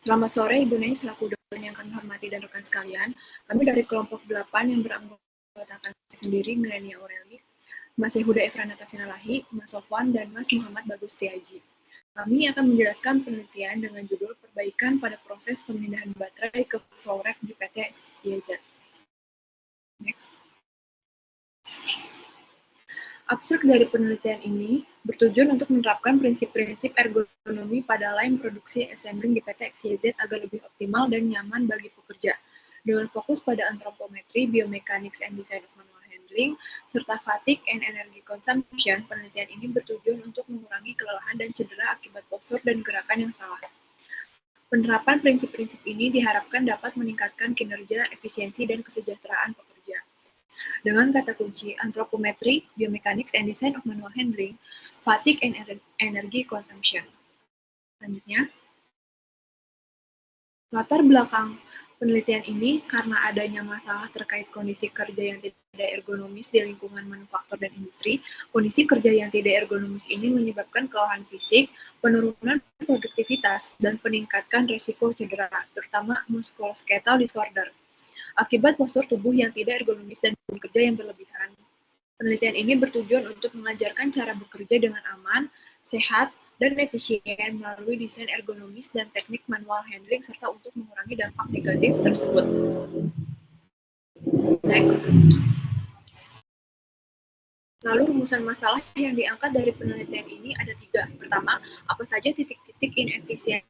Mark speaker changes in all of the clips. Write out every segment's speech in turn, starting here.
Speaker 1: Selamat sore Ibu Nei selaku dosen yang kami hormati dan rekan sekalian. Kami dari kelompok 8 yang beranggotakan sendiri Milenia Aureli, Mas Yehuda Efrana Tasinalahi, Mas Sofwan, dan Mas Muhammad Bagus Tiaji. Kami akan menjelaskan penelitian dengan judul Perbaikan pada proses pemindahan baterai ke flow rack di PT YZ. Next. Abstrak dari penelitian ini bertujuan untuk menerapkan prinsip-prinsip ergonomi pada line produksi assembling di PT XYZ agar lebih optimal dan nyaman bagi pekerja. Dengan fokus pada antropometri, biomechanics and design of manual handling, serta fatigue and energy consumption, penelitian ini bertujuan untuk mengurangi kelelahan dan cedera akibat postur dan gerakan yang salah. Penerapan prinsip-prinsip ini diharapkan dapat meningkatkan kinerja, efisiensi, dan kesejahteraan pekerja. Dengan kata kunci anthropometry, biomechanics, and design of manual handling, fatigue and energy consumption. Selanjutnya, latar belakang penelitian ini karena adanya masalah terkait kondisi kerja yang tidak ergonomis di lingkungan manufaktur dan industri. Kondisi kerja yang tidak ergonomis ini menyebabkan kelelahan fisik, penurunan produktivitas, dan peningkatkan risiko cedera, terutama musculoskeletal disorder. Akibat postur tubuh yang tidak ergonomis dan bekerja yang berlebihan. Penelitian ini bertujuan untuk mengajarkan cara bekerja dengan aman, sehat, dan efisien melalui desain ergonomis dan teknik manual handling serta untuk mengurangi dampak negatif tersebut. Next. Lalu rumusan masalah yang diangkat dari penelitian ini ada 3. Pertama, apa saja titik-titik inefisiensi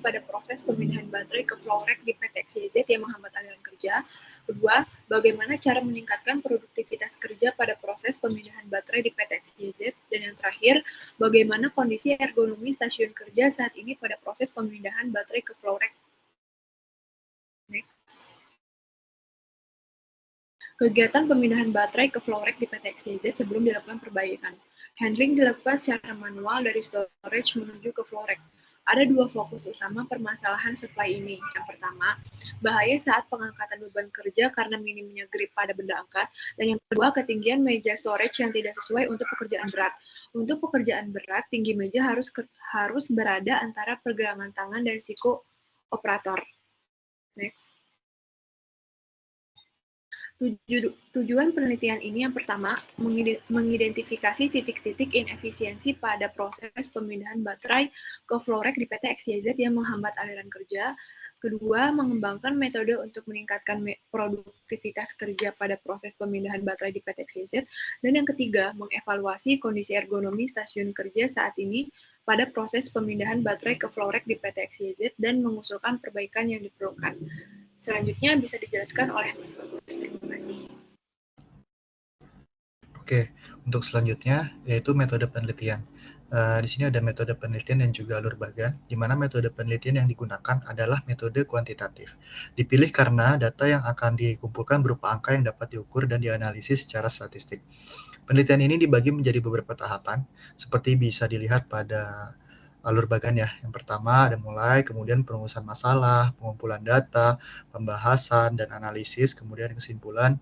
Speaker 1: pada proses pemindahan baterai ke flow rack di PT XYZ yang menghambat aliran kerja. Kedua, bagaimana cara meningkatkan produktivitas kerja pada proses pemindahan baterai di PT XYZ. Dan yang terakhir, bagaimana kondisi ergonomi stasiun kerja saat ini pada proses pemindahan baterai ke flow rack. Next. Kegiatan pemindahan baterai ke flow rack di PT XYZ sebelum dilakukan perbaikan. Handling dilakukan secara manual dari storage menuju ke flow rack. Ada 2 fokus utama permasalahan supply ini. Yang pertama, bahaya saat pengangkatan beban kerja karena minimnya grip pada benda angkat. Dan yang kedua, ketinggian meja storage yang tidak sesuai untuk pekerjaan berat. Untuk pekerjaan berat, tinggi meja harus berada antara pergelangan tangan dan siku operator. Next. Tujuan penelitian ini yang pertama, mengidentifikasi titik-titik inefisiensi pada proses pemindahan baterai ke flow rack di PT XYZ yang menghambat aliran kerja. Kedua, mengembangkan metode untuk meningkatkan produktivitas kerja pada proses pemindahan baterai di PT XYZ. Dan yang ketiga, mengevaluasi kondisi ergonomi stasiun kerja saat ini pada proses pemindahan baterai ke flow rack di PT XYZ dan mengusulkan perbaikan yang diperlukan. Selanjutnya bisa dijelaskan oleh Mas Bagus. Terima kasih.
Speaker 2: Oke, untuk selanjutnya yaitu metode penelitian. Di sini ada metode penelitian dan juga alur bagan, di mana metode penelitian yang digunakan adalah metode kuantitatif. Dipilih karena data yang akan dikumpulkan berupa angka yang dapat diukur dan dianalisis secara statistik. Penelitian ini dibagi menjadi beberapa tahapan, seperti bisa dilihat pada alur bagan ya. Yang pertama ada mulai, kemudian perumusan masalah, pengumpulan data, pembahasan dan analisis, kemudian kesimpulan.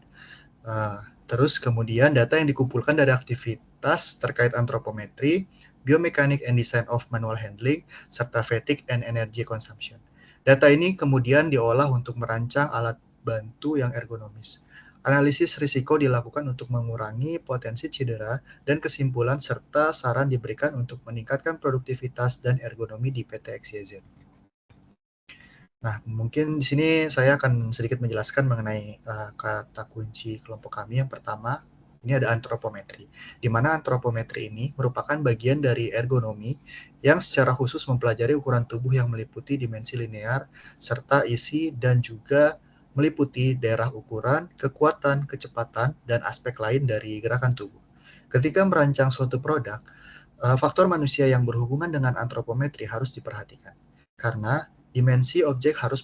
Speaker 2: Terus kemudian data yang dikumpulkan dari aktivitas terkait antropometri, biomechanics and design of manual handling, serta fatigue and energy consumption. Data ini kemudian diolah untuk merancang alat bantu yang ergonomis. Analisis risiko dilakukan untuk mengurangi potensi cedera dan kesimpulan serta saran diberikan untuk meningkatkan produktivitas dan ergonomi di PT XYZ. Nah, mungkin di sini saya akan sedikit menjelaskan mengenai kata kunci kelompok kami. Yang pertama, ini ada antropometri, di mana antropometri ini merupakan bagian dari ergonomi yang secara khusus mempelajari ukuran tubuh yang meliputi dimensi linear, serta isi dan juga meliputi daerah ukuran, kekuatan, kecepatan, dan aspek lain dari gerakan tubuh. Ketika merancang suatu produk, faktor manusia yang berhubungan dengan antropometri harus diperhatikan, karena dimensi objek harus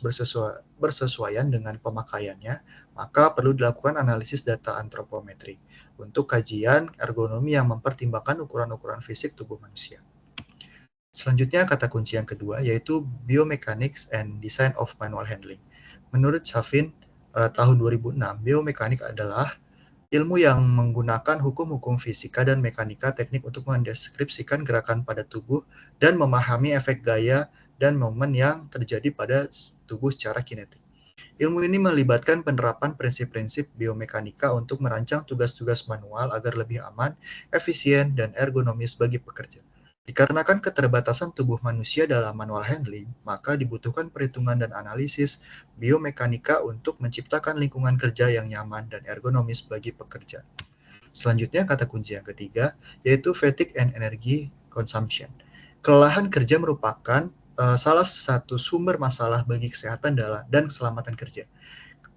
Speaker 2: bersesuaian dengan pemakaiannya, maka perlu dilakukan analisis data antropometri untuk kajian ergonomi yang mempertimbangkan ukuran-ukuran fisik tubuh manusia. Selanjutnya kata kunci yang kedua yaitu biomechanics and design of manual handling. Menurut Chaffin tahun 2006, biomekanik adalah ilmu yang menggunakan hukum-hukum fisika dan mekanika teknik untuk mendeskripsikan gerakan pada tubuh dan memahami efek gaya dan momen yang terjadi pada tubuh secara kinetik. Ilmu ini melibatkan penerapan prinsip-prinsip biomekanika untuk merancang tugas-tugas manual agar lebih aman, efisien, dan ergonomis bagi pekerja. Dikarenakan keterbatasan tubuh manusia dalam manual handling, maka dibutuhkan perhitungan dan analisis biomekanika untuk menciptakan lingkungan kerja yang nyaman dan ergonomis bagi pekerja. Selanjutnya, kata kunci yang ketiga, yaitu fatigue and energy consumption. Kelelahan kerja merupakan salah satu sumber masalah bagi kesehatan dan keselamatan kerja.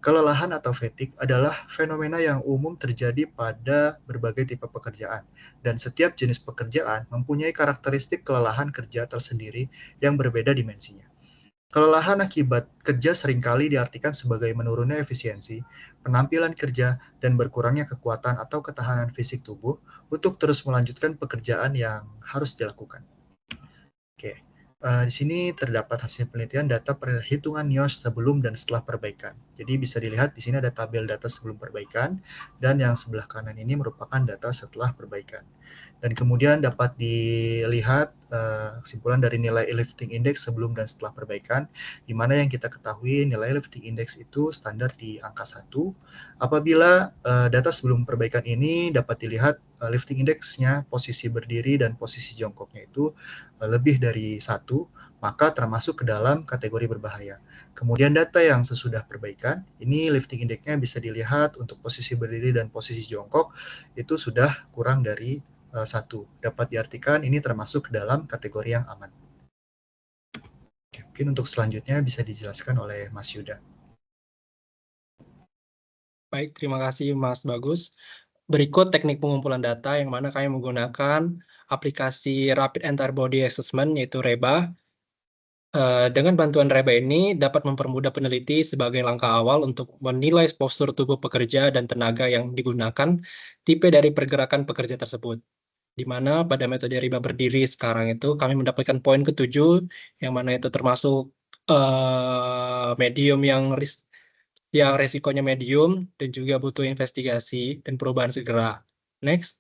Speaker 2: Kelelahan atau fatigue adalah fenomena yang umum terjadi pada berbagai tipe pekerjaan, dan setiap jenis pekerjaan mempunyai karakteristik kelelahan kerja tersendiri yang berbeda dimensinya. Kelelahan akibat kerja seringkali diartikan sebagai menurunnya efisiensi, penampilan kerja, dan berkurangnya kekuatan atau ketahanan fisik tubuh untuk terus melanjutkan pekerjaan yang harus dilakukan. Oke, di sini terdapat hasil penelitian data perhitungan NIOSH sebelum dan setelah perbaikan. Jadi bisa dilihat di sini ada tabel data sebelum perbaikan, dan yang sebelah kanan ini merupakan data setelah perbaikan. Dan kemudian dapat dilihat kesimpulan dari nilai lifting index sebelum dan setelah perbaikan, di mana yang kita ketahui nilai lifting index itu standar di angka 1. Apabila data sebelum perbaikan ini dapat dilihat lifting index-nya posisi berdiri dan posisi jongkoknya itu lebih dari 1, maka termasuk ke dalam kategori berbahaya. Kemudian data yang sesudah perbaikan, ini lifting index-nya bisa dilihat untuk posisi berdiri dan posisi jongkok itu sudah kurang dari 1. Dapat diartikan ini termasuk dalam kategori yang aman. Oke, mungkin untuk selanjutnya bisa dijelaskan oleh Mas Yuda.
Speaker 3: Baik, terima kasih Mas Bagus. Berikut teknik pengumpulan data yang mana kami menggunakan aplikasi Rapid Antibody Assessment yaitu REBA. Dengan bantuan REBA ini dapat mempermudah peneliti sebagai langkah awal untuk menilai postur tubuh pekerja dan tenaga yang digunakan, tipe dari pergerakan pekerja tersebut. Di mana pada metode REBA berdiri sekarang itu kami mendapatkan poin ke-7, yang mana itu termasuk medium yang resikonya medium dan juga butuh investigasi dan perubahan segera. Next.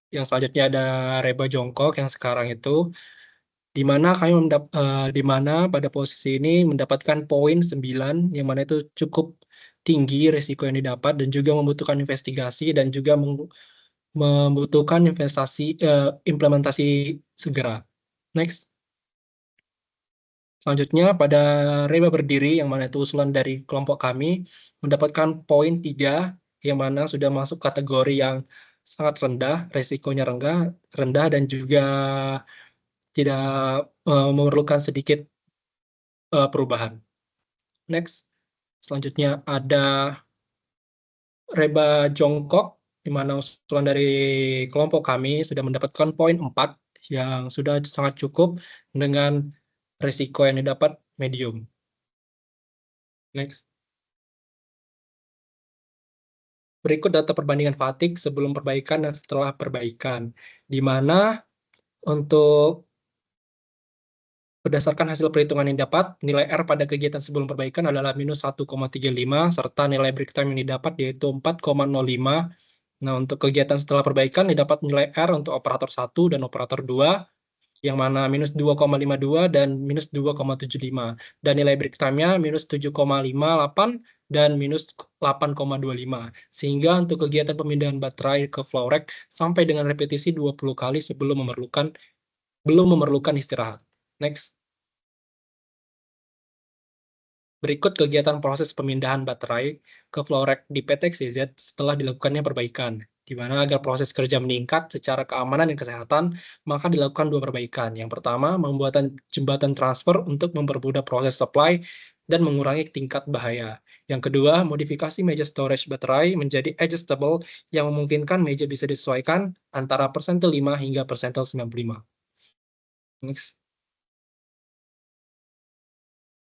Speaker 3: Yang selanjutnya ada REBA jongkok yang sekarang itu di mana pada posisi ini mendapatkan poin 9 yang mana itu cukup tinggi resiko yang didapat dan juga membutuhkan investigasi dan juga membutuhkan implementasi segera. Next. Selanjutnya pada REBA berdiri yang mana itu usulan dari kelompok kami mendapatkan poin 3 yang mana sudah masuk kategori yang sangat rendah, resikonya rendah dan juga tidak memerlukan sedikit perubahan. Next. Selanjutnya ada REBA jongkok di mana usulan dari kelompok kami sudah mendapatkan poin 4 yang sudah sangat cukup dengan risiko yang didapat medium. Next. Berikut data perbandingan fatigue sebelum perbaikan dan setelah perbaikan, di mana untuk berdasarkan hasil perhitungan yang didapat, nilai R pada kegiatan sebelum perbaikan adalah minus 1,35, serta nilai break time yang didapat yaitu 4,05. Nah, untuk kegiatan setelah perbaikan didapat nilai R untuk operator 1 dan operator 2, yang mana minus 2,52 dan minus 2,75. Dan nilai break time-nya minus 7,58 dan minus 8,25. Sehingga untuk kegiatan pemindahan baterai ke flow rack sampai dengan repetisi 20 kali sebelum memerlukan istirahat. Next. Berikut kegiatan proses pemindahan baterai ke flow rack di PT XYZ setelah dilakukannya perbaikan, di mana agar proses kerja meningkat secara keamanan dan kesehatan, maka dilakukan 2 perbaikan. Yang pertama, pembuatan jembatan transfer untuk mempermudah proses supply dan mengurangi tingkat bahaya. Yang kedua, modifikasi meja storage baterai menjadi adjustable yang memungkinkan meja bisa disesuaikan antara persentil 5 hingga persentil 95. Next.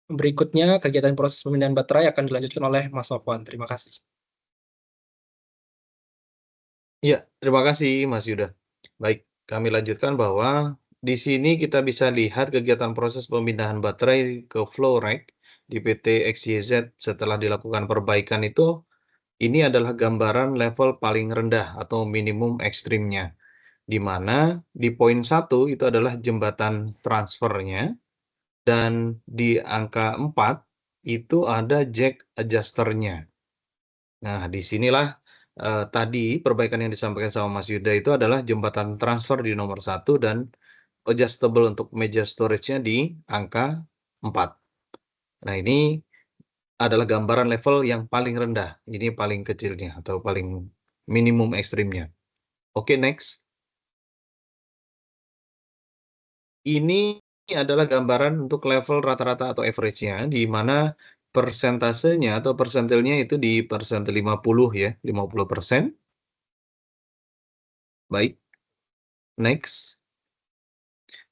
Speaker 3: Berikutnya, kegiatan proses pemindahan baterai akan dilanjutkan oleh Mas Sofwan. Terima kasih.
Speaker 4: Iya, terima kasih Mas Yuda. Baik, kami lanjutkan bahwa di sini kita bisa lihat kegiatan proses pemindahan baterai ke flow rack di PT XYZ setelah dilakukan perbaikan itu, ini adalah gambaran level paling rendah atau minimum ekstrimnya. di mana di poin 1 itu adalah jembatan transfernya, dan di angka 4 itu ada jack adjusternya. Nah, disinilah tadi perbaikan yang disampaikan sama Mas Yuda itu adalah jembatan transfer di nomor 1 dan adjustable untuk meja storage-nya di angka 4. Nah, ini adalah gambaran level yang paling rendah. Ini paling kecilnya atau paling minimum ekstrimnya. Oke, next. Ini adalah gambaran untuk level rata-rata atau average-nya, di mana persentasenya atau persentilnya itu di persentil 50 ya, 50%. Baik, next.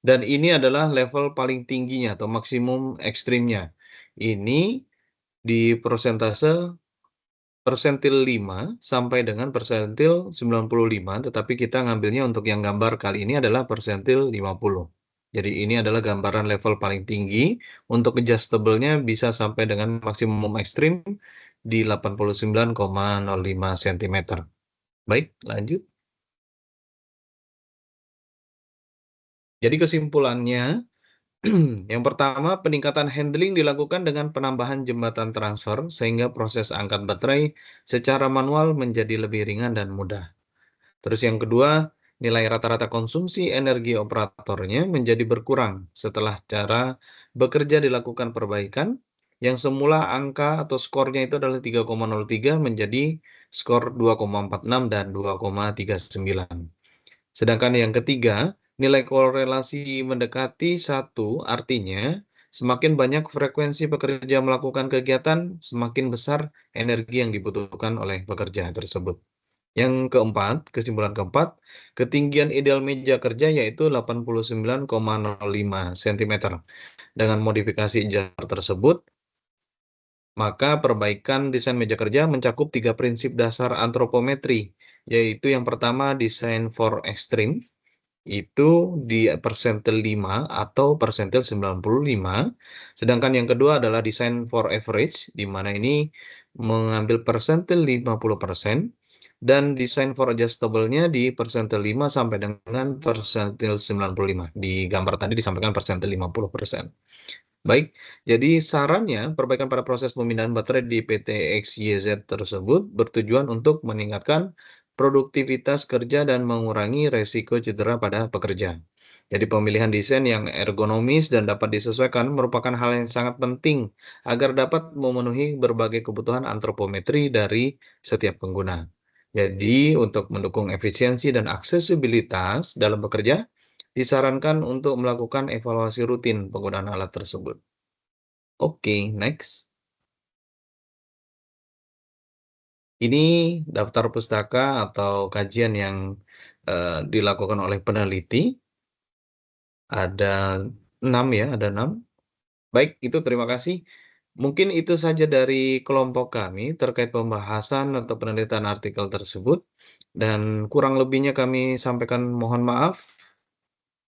Speaker 4: Dan ini adalah level paling tingginya atau maksimum ekstrimnya. Ini di persentase persentil 5 sampai dengan persentil 95, tetapi kita ngambilnya untuk yang gambar kali ini adalah persentil 50. Jadi ini adalah gambaran level paling tinggi. Untuk adjustable-nya bisa sampai dengan maksimum ekstrim di 89,05 cm. Baik, lanjut. Jadi kesimpulannya, yang pertama, peningkatan handling dilakukan dengan penambahan jembatan transfer sehingga proses angkat baterai secara manual menjadi lebih ringan dan mudah. Terus yang kedua, nilai rata-rata konsumsi energi operatornya menjadi berkurang setelah cara bekerja dilakukan perbaikan, yang semula angka atau skornya itu adalah 3,03 menjadi skor 2,46 dan 2,39. Sedangkan yang ketiga, nilai korelasi mendekati 1, artinya semakin banyak frekuensi pekerja melakukan kegiatan, semakin besar energi yang dibutuhkan oleh pekerja tersebut. Yang keempat, kesimpulan keempat, ketinggian ideal meja kerja yaitu 89,05 cm. Dengan modifikasi jar tersebut, maka perbaikan desain meja kerja mencakup 3 prinsip dasar antropometri, yaitu yang pertama desain for extreme, itu di persentil 5 atau persentil 95. Sedangkan yang kedua adalah desain for average, di mana ini mengambil persentil 50%, dan desain for adjustable-nya di persentil 5 sampai dengan persentil 95. Di gambar tadi disampaikan persentil 50%. Baik, jadi sarannya perbaikan pada proses pemindahan baterai di PT XYZ tersebut bertujuan untuk meningkatkan produktivitas kerja dan mengurangi resiko cedera pada pekerja. Jadi pemilihan desain yang ergonomis dan dapat disesuaikan merupakan hal yang sangat penting agar dapat memenuhi berbagai kebutuhan antropometri dari setiap pengguna. Jadi untuk mendukung efisiensi dan aksesibilitas dalam bekerja, disarankan untuk melakukan evaluasi rutin penggunaan alat tersebut. Oke, next. Ini daftar pustaka atau kajian yang dilakukan oleh peneliti. Ada 6 ya, ada 6. Baik, itu terima kasih. Mungkin itu saja dari kelompok kami terkait pembahasan atau penelitian artikel tersebut. Dan kurang lebihnya kami sampaikan mohon maaf.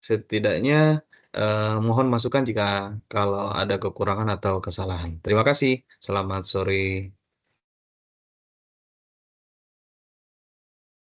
Speaker 4: Setidaknya mohon masukan jika kalau ada kekurangan atau kesalahan. Terima kasih. Selamat sore.